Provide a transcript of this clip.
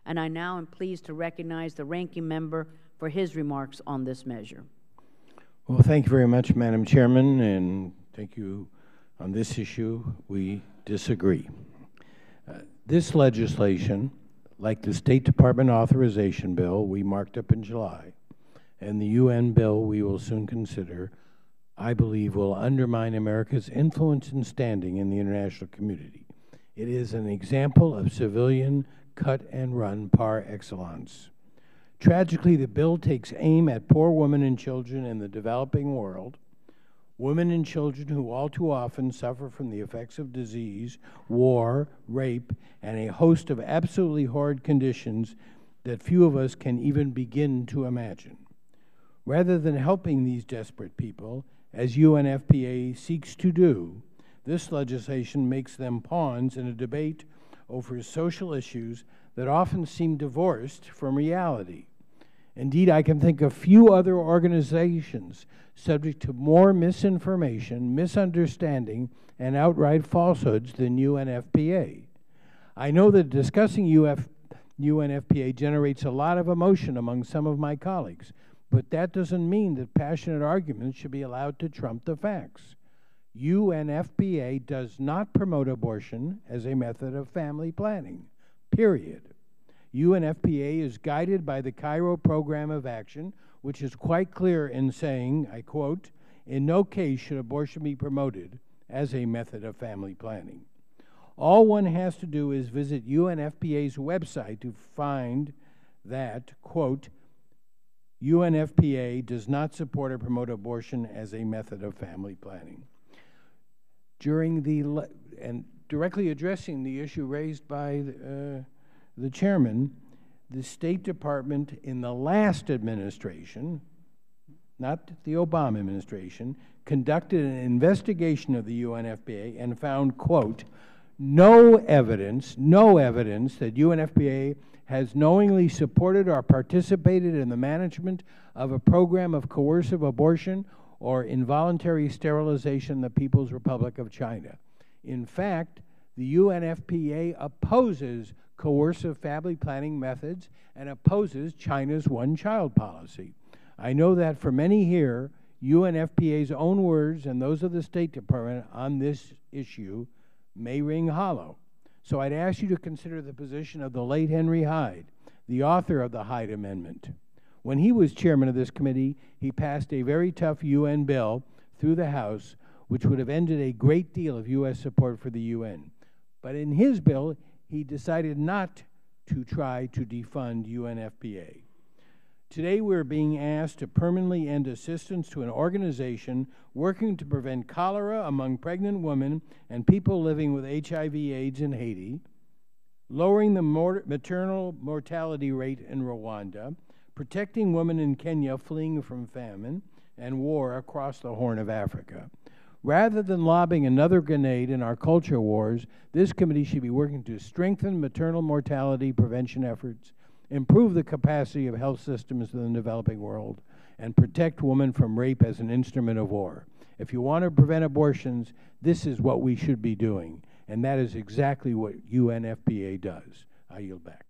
and I now am pleased to recognize the ranking member for his remarks on this measure. Well, thank you very much, Madam Chairman, and thank you. On this issue, we disagree. This legislation, like the State Department authorization bill we marked up in July, and the UN bill we will soon consider, I believe will undermine America's influence and standing in the international community. It is an example of civilian cut and run par excellence. Tragically, the bill takes aim at poor women and children in the developing world, women and children who all too often suffer from the effects of disease, war, rape, and a host of absolutely horrid conditions that few of us can even begin to imagine. Rather than helping these desperate people, as UNFPA seeks to do, this legislation makes them pawns in a debate over social issues that often seem divorced from reality. Indeed, I can think of few other organizations subject to more misinformation, misunderstanding, and outright falsehoods than UNFPA. I know that discussing UNFPA generates a lot of emotion among some of my colleagues, but that doesn't mean that passionate arguments should be allowed to trump the facts. UNFPA does not promote abortion as a method of family planning, period. UNFPA is guided by the Cairo Program of Action, which is quite clear in saying, I quote, "In no case should abortion be promoted as a method of family planning." All one has to do is visit UNFPA's website to find that, quote, UNFPA does not support or promote abortion as a method of family planning. And directly addressing the issue raised by the chairman, the State Department in the last administration, not the Obama administration, conducted an investigation of the UNFPA and found, quote, no evidence that UNFPA has knowingly supported or participated in the management of a program of coercive abortion or involuntary sterilization in the People's Republic of China. In fact, the UNFPA opposes coercive family planning methods and opposes China's one-child policy. I know that for many here, UNFPA's own words and those of the State Department on this issue may ring hollow. So I'd ask you to consider the position of the late Henry Hyde, the author of the Hyde Amendment. When he was chairman of this committee, he passed a very tough UN bill through the House, which would have ended a great deal of U.S. support for the UN. But in his bill, he decided not to try to defund UNFPA. Today, we're being asked to permanently end assistance to an organization working to prevent cholera among pregnant women and people living with HIV/AIDS in Haiti, lowering the maternal mortality rate in Rwanda, protecting women in Kenya fleeing from famine and war across the Horn of Africa. Rather than lobbing another grenade in our culture wars, this committee should be working to strengthen maternal mortality prevention efforts, improve the capacity of health systems in the developing world, and protect women from rape as an instrument of war. If you want to prevent abortions, this is what we should be doing, and that is exactly what UNFPA does. I yield back.